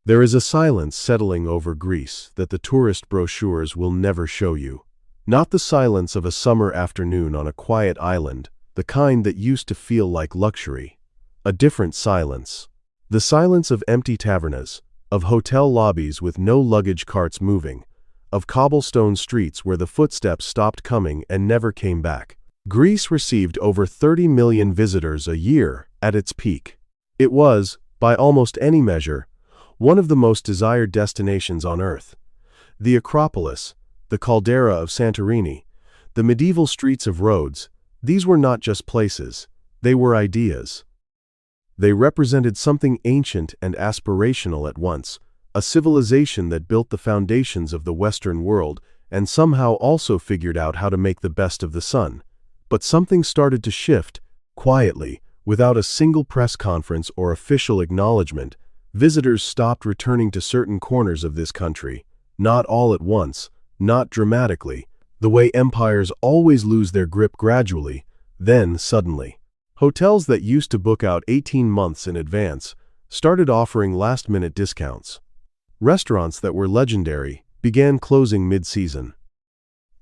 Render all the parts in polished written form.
There is a silence settling over Greece that the tourist brochures will never show you. Not the silence of a summer afternoon on a quiet island, the kind that used to feel like luxury. A different silence. The silence of empty tavernas, of hotel lobbies with no luggage carts moving, of cobblestone streets where the footsteps stopped coming and never came back. Greece received over 30 million visitors a year at its peak. It was, by almost any measure, one of the most desired destinations on Earth. The Acropolis, the caldera of Santorini, the medieval streets of Rhodes, these were not just places, they were ideas. They represented something ancient and aspirational at once, a civilization that built the foundations of the Western world and somehow also figured out how to make the best of the sun. But something started to shift, quietly, without a single press conference or official acknowledgement. Visitors stopped returning to certain corners of this country, not all at once, not dramatically, the way empires always lose their grip gradually, then suddenly. Hotels that used to book out 18 months in advance started offering last-minute discounts. Restaurants that were legendary began closing mid-season.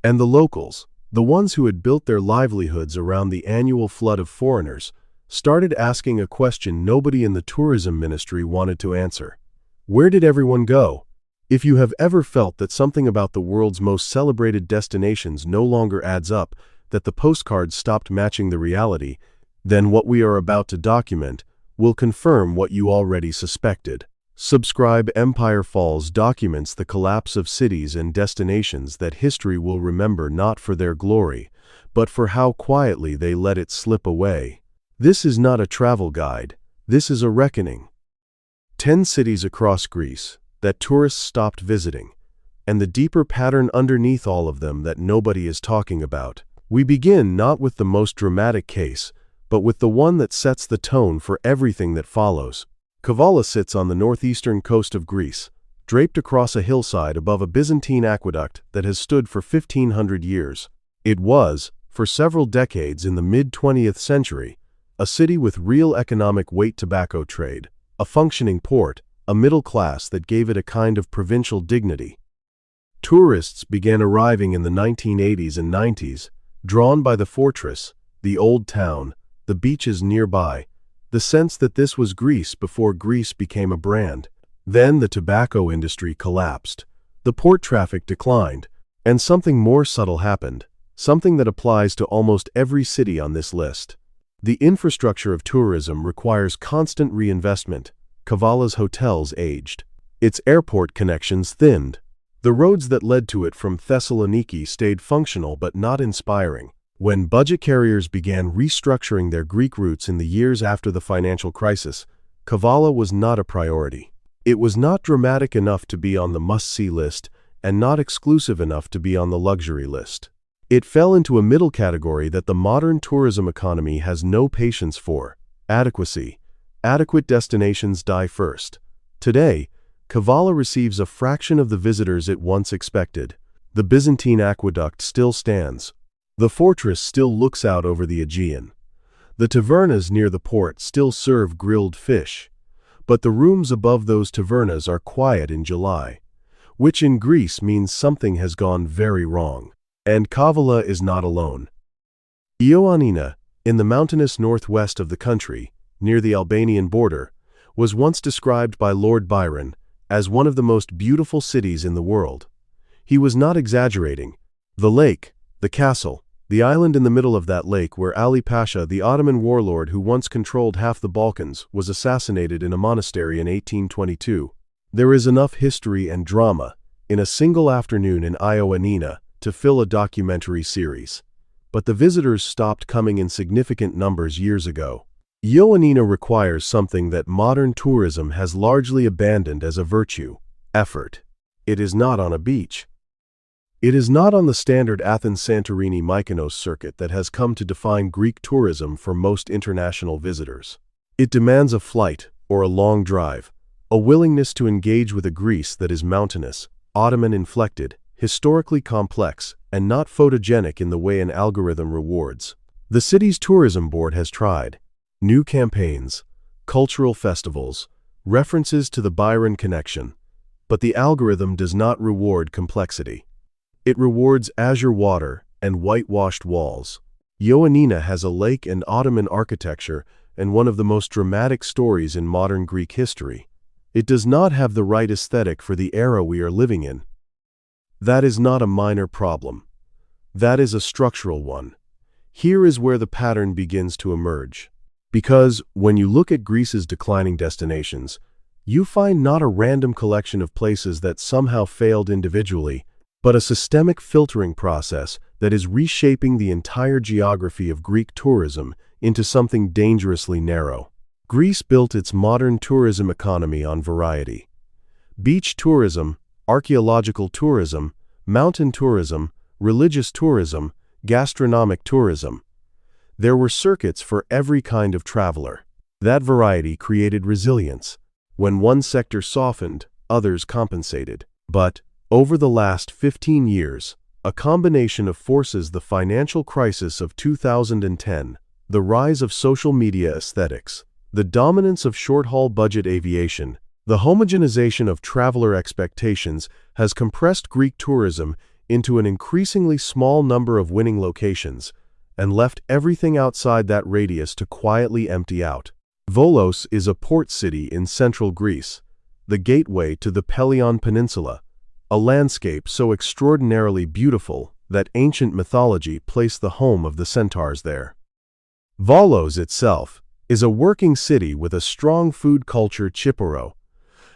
And the locals, the ones who had built their livelihoods around the annual flood of foreigners, started asking a question nobody in the tourism ministry wanted to answer. Where did everyone go? If you have ever felt that something about the world's most celebrated destinations no longer adds up, that the postcards stopped matching the reality, then what we are about to document will confirm what you already suspected. Subscribe. Empire Falls documents the collapse of cities and destinations that history will remember not for their glory, but for how quietly they let it slip away. This is not a travel guide, this is a reckoning. 10 cities across Greece that tourists stopped visiting, and the deeper pattern underneath all of them that nobody is talking about. We begin not with the most dramatic case, but with the one that sets the tone for everything that follows. Kavala sits on the northeastern coast of Greece, draped across a hillside above a Byzantine aqueduct that has stood for 1,500 years. It was, for several decades in the mid-20th century, a city with real economic weight tobacco trade, a functioning port, a middle class that gave it a kind of provincial dignity. Tourists began arriving in the 1980s and 90s, drawn by the fortress, the old town, the beaches nearby, the sense that this was Greece before Greece became a brand. Then the tobacco industry collapsed, the port traffic declined, and something more subtle happened, something that applies to almost every city on this list. The infrastructure of tourism requires constant reinvestment. Kavala's hotels aged. Its airport connections thinned. The roads that led to it from Thessaloniki stayed functional but not inspiring. When budget carriers began restructuring their Greek routes in the years after the financial crisis, Kavala was not a priority. It was not dramatic enough to be on the must-see list and not exclusive enough to be on the luxury list. It fell into a middle category that the modern tourism economy has no patience for: adequacy. Adequate destinations die first. Today, Kavala receives a fraction of the visitors it once expected. The Byzantine aqueduct still stands. The fortress still looks out over the Aegean. The tavernas near the port still serve grilled fish. But the rooms above those tavernas are quiet in July, which in Greece means something has gone very wrong. And Kavala is not alone. Ioannina, in the mountainous northwest of the country, near the Albanian border, was once described by Lord Byron as one of the most beautiful cities in the world. He was not exaggerating. The lake, the castle, the island in the middle of that lake where Ali Pasha, the Ottoman warlord who once controlled half the Balkans, was assassinated in a monastery in 1822. There is enough history and drama in a single afternoon in Ioannina to fill a documentary series. But the visitors stopped coming in significant numbers years ago. Ioannina requires something that modern tourism has largely abandoned as a virtue: effort. It is not on a beach. It is not on the standard Athens-Santorini-Mykonos circuit that has come to define Greek tourism for most international visitors. It demands a flight or a long drive, a willingness to engage with a Greece that is mountainous, Ottoman-inflected, historically complex, and not photogenic in the way an algorithm rewards. The city's tourism board has tried. New campaigns, cultural festivals, references to the Byron connection, but the algorithm does not reward complexity. It rewards azure water and whitewashed walls. Ioannina has a lake and Ottoman architecture and one of the most dramatic stories in modern Greek history. It does not have the right aesthetic for the era we are living in. That is not a minor problem. That is a structural one. Here is where the pattern begins to emerge. Because when you look at Greece's declining destinations, you find not a random collection of places that somehow failed individually, but a systemic filtering process that is reshaping the entire geography of Greek tourism into something dangerously narrow. Greece built its modern tourism economy on variety. Beach tourism, archaeological tourism, mountain tourism, religious tourism, gastronomic tourism. There were circuits for every kind of traveler. That variety created resilience. When one sector softened, others compensated. But, over the last 15 years, a combination of forces, the financial crisis of 2010, the rise of social media aesthetics, the dominance of short-haul budget aviation, the homogenization of traveler expectations has compressed Greek tourism into an increasingly small number of winning locations and left everything outside that radius to quietly empty out. Volos is a port city in central Greece, the gateway to the Pelion Peninsula, a landscape so extraordinarily beautiful that ancient mythology placed the home of the centaurs there. Volos itself is a working city with a strong food culture. Chiporo,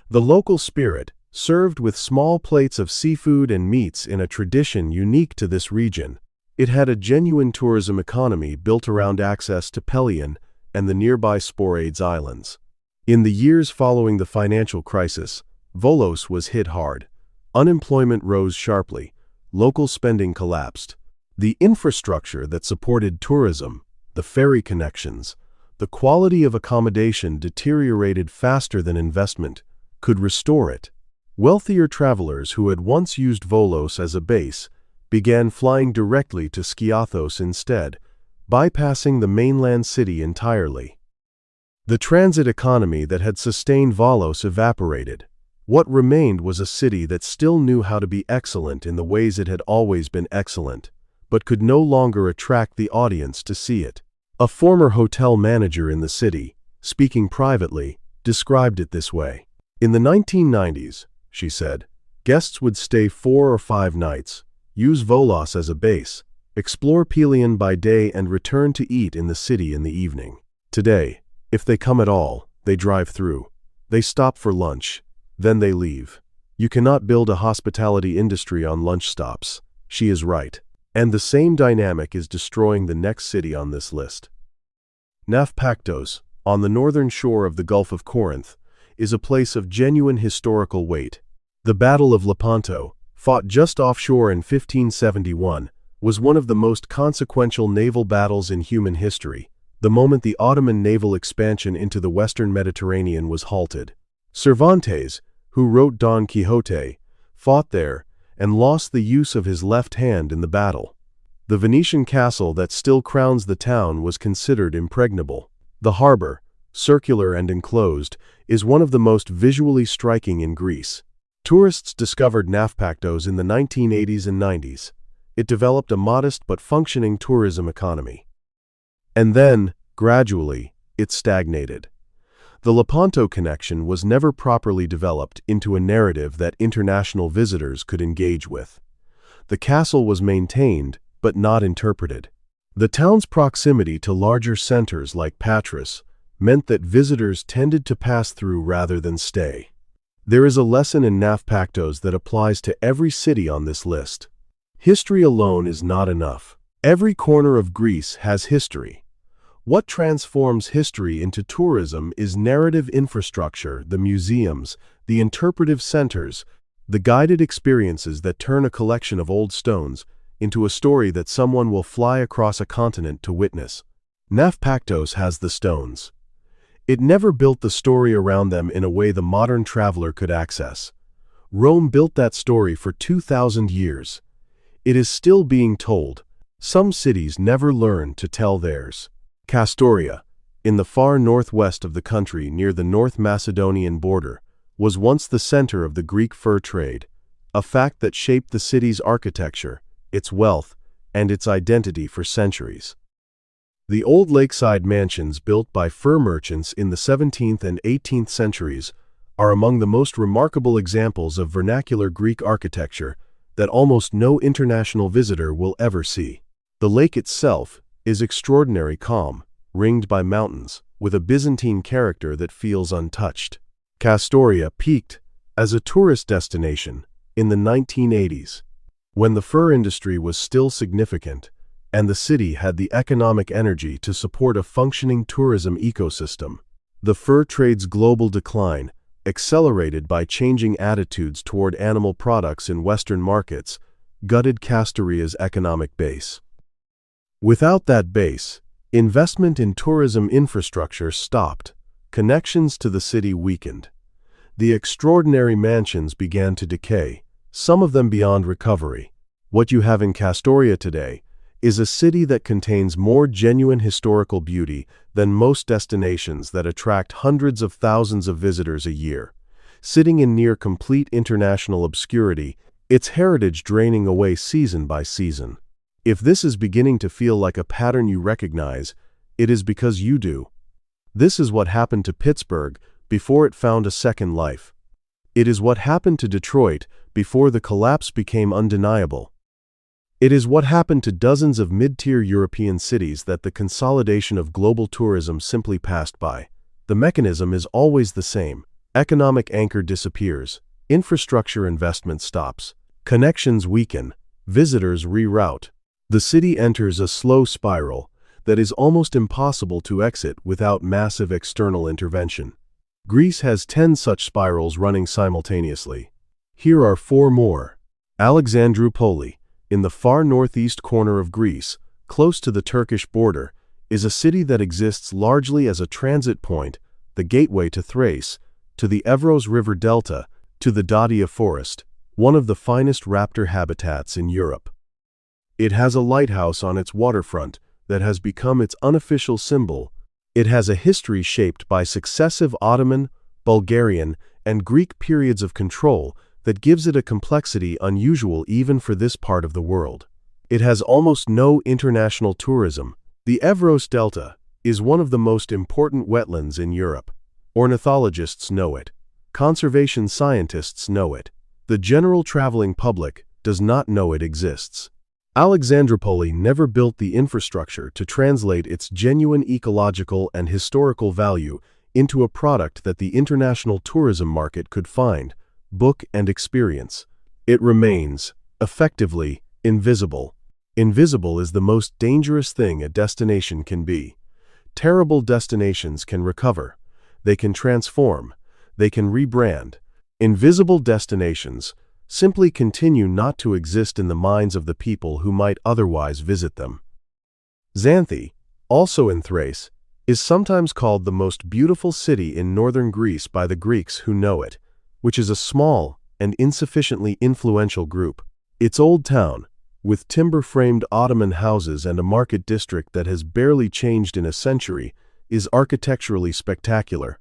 the local spirit, served with small plates of seafood and meats in a tradition unique to this region. It had a genuine tourism economy built around access to Pelion and the nearby Sporades Islands. In the years following the financial crisis, Volos was hit hard. Unemployment rose sharply. Local spending collapsed. The infrastructure that supported tourism, the ferry connections, the quality of accommodation deteriorated faster than investment could restore it. Wealthier travelers who had once used Volos as a base began flying directly to Skiathos instead, bypassing the mainland city entirely. The transit economy that had sustained Volos evaporated. What remained was a city that still knew how to be excellent in the ways it had always been excellent, but could no longer attract the audience to see it. A former hotel manager in the city, speaking privately, described it this way. In the 1990s, she said, guests would stay 4 or 5 nights, use Volos as a base, explore Pelion by day and return to eat in the city in the evening. Today, if they come at all, they drive through. They stop for lunch, then they leave. You cannot build a hospitality industry on lunch stops. She is right. And the same dynamic is destroying the next city on this list. Naupaktos, on the northern shore of the Gulf of Corinth, is a place of genuine historical weight. The Battle of Lepanto, fought just offshore in 1571, was one of the most consequential naval battles in human history, the moment the Ottoman naval expansion into the western Mediterranean was halted. Cervantes, who wrote Don Quixote, fought there and lost the use of his left hand in the battle. The Venetian castle that still crowns the town was considered impregnable. The harbor, circular and enclosed, is one of the most visually striking in Greece. Tourists discovered Naupaktos in the 1980s and 90s. It developed a modest but functioning tourism economy. And then, gradually, it stagnated. The Lepanto connection was never properly developed into a narrative that international visitors could engage with. The castle was maintained, but not interpreted. The town's proximity to larger centers like Patras meant that visitors tended to pass through rather than stay. There is a lesson in Naupaktos that applies to every city on this list. History alone is not enough. Every corner of Greece has history. What transforms history into tourism is narrative infrastructure, the museums, the interpretive centers, the guided experiences that turn a collection of old stones into a story that someone will fly across a continent to witness. Naupaktos has the stones. It never built the story around them in a way the modern traveler could access. Rome built that story for 2,000 years. It is still being told. Some cities never learn to tell theirs. Castoria, in the far northwest of the country near the North Macedonian border, was once the center of the Greek fur trade, a fact that shaped the city's architecture, its wealth, and its identity for centuries. The old lakeside mansions built by fur merchants in the 17th and 18th centuries are among the most remarkable examples of vernacular Greek architecture that almost no international visitor will ever see. The lake itself is extraordinary calm, ringed by mountains, with a Byzantine character that feels untouched. Castoria peaked as a tourist destination in the 1980s, when the fur industry was still significant and the city had the economic energy to support a functioning tourism ecosystem. The fur trade's global decline, accelerated by changing attitudes toward animal products in Western markets, gutted Castoria's economic base. Without that base, investment in tourism infrastructure stopped, connections to the city weakened. The extraordinary mansions began to decay, some of them beyond recovery. What you have in Castoria today is a city that contains more genuine historical beauty than most destinations that attract hundreds of thousands of visitors a year. Sitting in near complete international obscurity, its heritage draining away season by season. If this is beginning to feel like a pattern you recognize, it is because you do. This is what happened to Pittsburgh before it found a second life. It is what happened to Detroit before the collapse became undeniable. It is what happened to dozens of mid-tier European cities that the consolidation of global tourism simply passed by. The mechanism is always the same. Economic anchor disappears, infrastructure investment stops, connections weaken, visitors reroute. The city enters a slow spiral that is almost impossible to exit without massive external intervention. Greece has 10 such spirals running simultaneously. Here are 4 more. Alexandroupoli, in the far northeast corner of Greece, close to the Turkish border, is a city that exists largely as a transit point, the gateway to Thrace, to the Evros River Delta, to the Dacia forest, one of the finest raptor habitats in Europe. It has a lighthouse on its waterfront that has become its unofficial symbol. It has a history shaped by successive Ottoman, Bulgarian, and Greek periods of control that gives it a complexity unusual even for this part of the world. It has almost no international tourism. The Evros Delta is one of the most important wetlands in Europe. Ornithologists know it. Conservation scientists know it. The general traveling public does not know it exists. Alexandroupoli never built the infrastructure to translate its genuine ecological and historical value into a product that the international tourism market could find, book, and experience. It remains, effectively, invisible. Invisible is the most dangerous thing a destination can be. Terrible destinations can recover. They can transform. They can rebrand. Invisible destinations simply continue not to exist in the minds of the people who might otherwise visit them. Xanthi, also in Thrace, is sometimes called the most beautiful city in northern Greece by the Greeks who know it, which is a small and insufficiently influential group. Its old town, with timber-framed Ottoman houses and a market district that has barely changed in a century, is architecturally spectacular.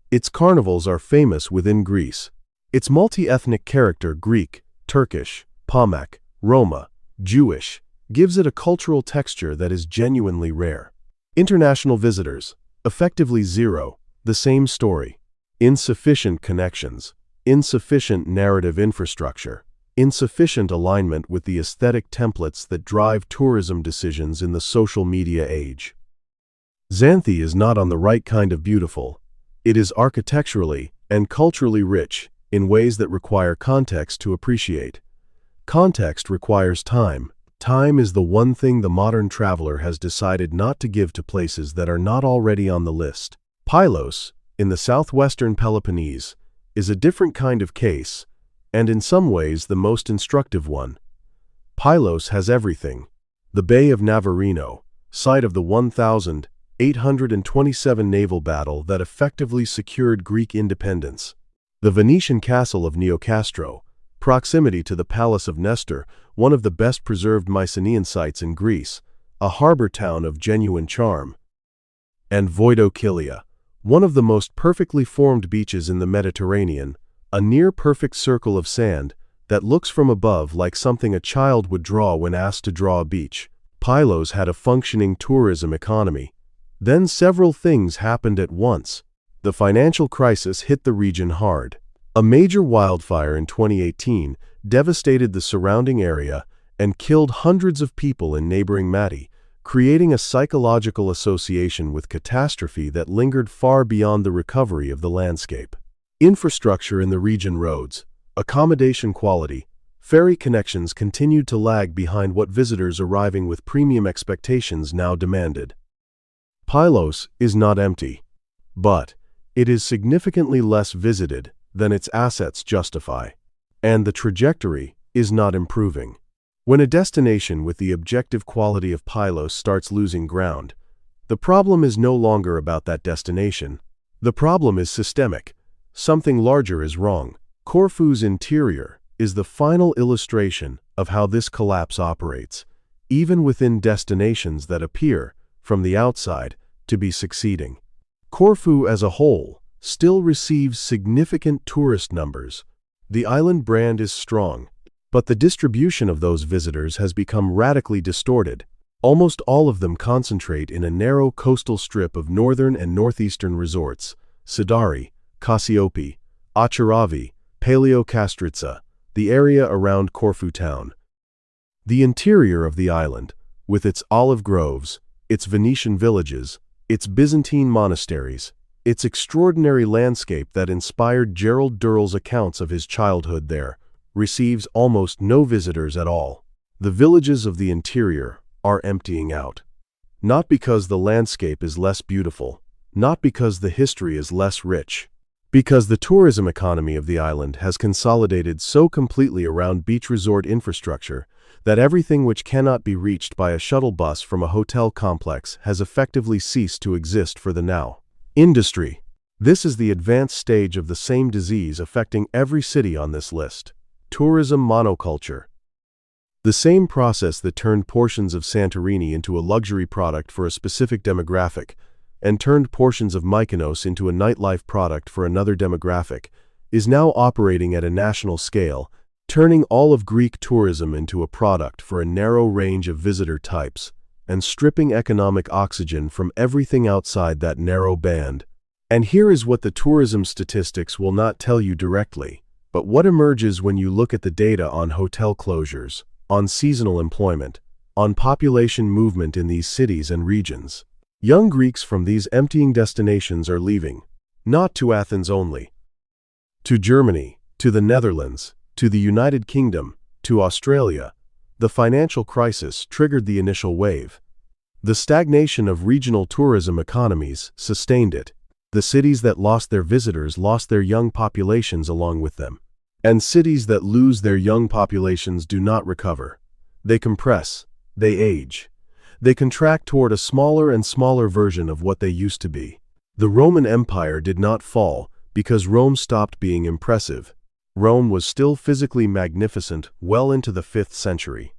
Its carnivals are famous within Greece. Its multi-ethnic character, Greek, Turkish, Pomak, Roma, Jewish, gives it a cultural texture that is genuinely rare. International visitors, effectively zero, the same story. Insufficient connections, insufficient narrative infrastructure, insufficient alignment with the aesthetic templates that drive tourism decisions in the social media age. Xanthi is not on the right kind of beautiful. It is architecturally and culturally rich in ways that require context to appreciate. Context requires time. Time is the one thing the modern traveler has decided not to give to places that are not already on the list. Pylos, in the southwestern Peloponnese, is a different kind of case, and in some ways the most instructive one. Pylos has everything. The Bay of Navarino, site of the 1827 naval battle that effectively secured Greek independence. The Venetian castle of Neocastro, proximity to the Palace of Nestor, one of the best preserved Mycenaean sites in Greece, a harbor town of genuine charm. and Voidokilia, one of the most perfectly formed beaches in the Mediterranean, a near-perfect circle of sand that looks from above like something a child would draw when asked to draw a beach. Pylos had a functioning tourism economy. Then several things happened at once. The financial crisis hit the region hard. A major wildfire in 2018 devastated the surrounding area and killed hundreds of people in neighboring Mati, creating a psychological association with catastrophe that lingered far beyond the recovery of the landscape. Infrastructure in the region: roads, accommodation quality, ferry connections continued to lag behind what visitors arriving with premium expectations now demanded. Pylos is not empty, but it is significantly less visited than its assets justify, and the trajectory is not improving. When a destination with the objective quality of Pylos starts losing ground, the problem is no longer about that destination. The problem is systemic. Something larger is wrong. Corfu's interior is the final illustration of how this collapse operates, even within destinations that appear, from the outside, to be succeeding. Corfu as a whole still receives significant tourist numbers. The island brand is strong, but the distribution of those visitors has become radically distorted. Almost all of them concentrate in a narrow coastal strip of northern and northeastern resorts: Sidari, Cassiopea, Acharavi, Paleokastritsa, the area around Corfu town. The interior of the island, with its olive groves, its Venetian villages, its Byzantine monasteries, its extraordinary landscape that inspired Gerald Durrell's accounts of his childhood there, receives almost no visitors at all. The villages of the interior are emptying out. Not because the landscape is less beautiful, not because the history is less rich, because the tourism economy of the island has consolidated so completely around beach resort infrastructure that everything which cannot be reached by a shuttle bus from a hotel complex has effectively ceased to exist for the now. Industry. This is the advanced stage of the same disease affecting every city on this list. Tourism monoculture. The same process that turned portions of Santorini into a luxury product for a specific demographic and turned portions of Mykonos into a nightlife product for another demographic is now operating at a national scale, turning all of Greek tourism into a product for a narrow range of visitor types and stripping economic oxygen from everything outside that narrow band. And here is what the tourism statistics will not tell you directly, but what emerges when you look at the data on hotel closures, on seasonal employment, on population movement in these cities and regions. Young Greeks from these emptying destinations are leaving, not to Athens only, to Germany, to the Netherlands, to the United Kingdom, to Australia. The financial crisis triggered the initial wave. The stagnation of regional tourism economies sustained it. The cities that lost their visitors lost their young populations along with them. And cities that lose their young populations do not recover. They compress, they age. They contract toward a smaller and smaller version of what they used to be. The Roman Empire did not fall because Rome stopped being impressive. Rome was still physically magnificent well into the 5th century.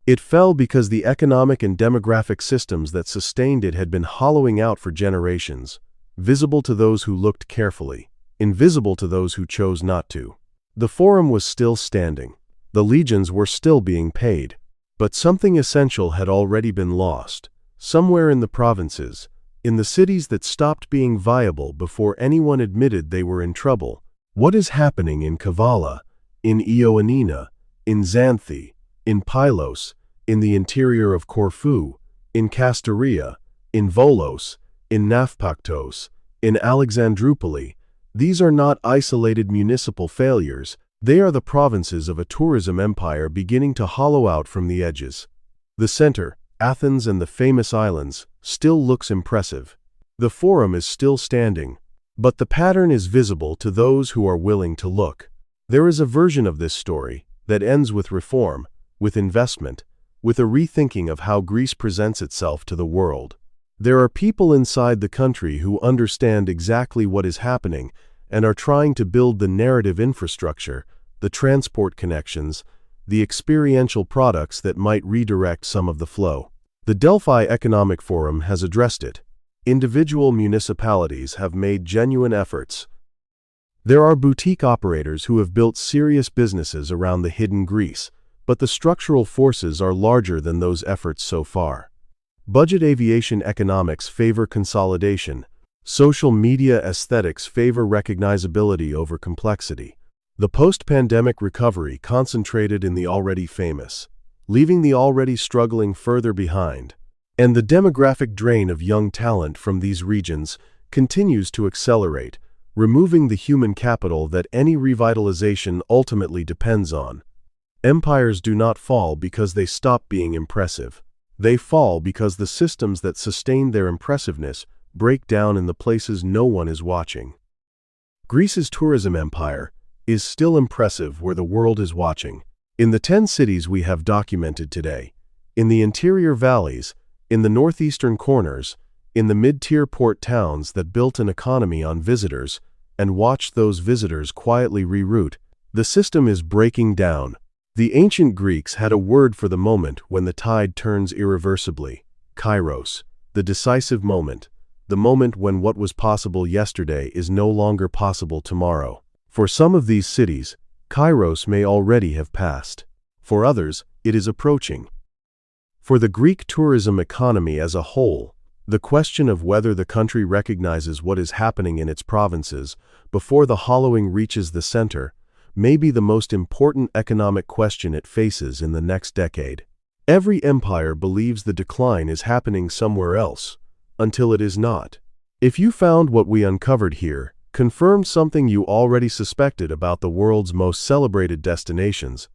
It fell because the economic and demographic systems that sustained it had been hollowing out for generations, visible to those who looked carefully, invisible to those who chose not to. The Forum was still standing. The legions were still being paid. But something essential had already been lost, somewhere in the provinces, in the cities that stopped being viable before anyone admitted they were in trouble. What is happening in Kavala, in Ioannina, in Xanthi, in Pylos, in the interior of Corfu, in Kastaria, in Volos, in Naupaktos, in Alexandroupoli? These are not isolated municipal failures. They are the provinces of a tourism empire beginning to hollow out from the edges. The center, Athens and the famous islands, still looks impressive. The Forum is still standing, but the pattern is visible to those who are willing to look. There is a version of this story that ends with reform, with investment, with a rethinking of how Greece presents itself to the world. There are people inside the country who understand exactly what is happening and are trying to build the narrative infrastructure, the transport connections, the experiential products that might redirect some of the flow. The Delphi Economic Forum has addressed it. Individual municipalities have made genuine efforts. There are boutique operators who have built serious businesses around the hidden Greece, but the structural forces are larger than those efforts so far. Budget aviation economics favor consolidation. Social media aesthetics favor recognizability over complexity. The post-pandemic recovery concentrated in the already famous, leaving the already struggling further behind. And the demographic drain of young talent from these regions continues to accelerate, removing the human capital that any revitalization ultimately depends on. Empires do not fall because they stop being impressive. They fall because the systems that sustain their impressiveness break down in the places no one is watching. Greece's tourism empire is still impressive where the world is watching. In the 10 cities we have documented today, in the interior valleys, in the northeastern corners, in the mid-tier port towns that built an economy on visitors and watched those visitors quietly reroute, the system is breaking down. The ancient Greeks had a word for the moment when the tide turns irreversibly: kairos, the decisive moment, the moment when what was possible yesterday is no longer possible tomorrow. For some of these cities, kairos may already have passed. For others, it is approaching. For the Greek tourism economy as a whole, the question of whether the country recognizes what is happening in its provinces before the hollowing reaches the center may be the most important economic question it faces in the next decade. Every empire believes the decline is happening somewhere else, until it is not. If you found what we uncovered here confirmed something you already suspected about the world's most celebrated destinations,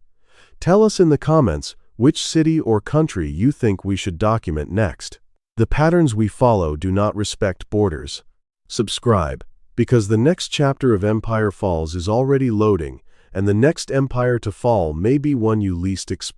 tell us in the comments which city or country you think we should document next. The patterns we follow do not respect borders. Subscribe, because the next chapter of Empire Falls is already loading, and the next empire to fall may be one you least expect.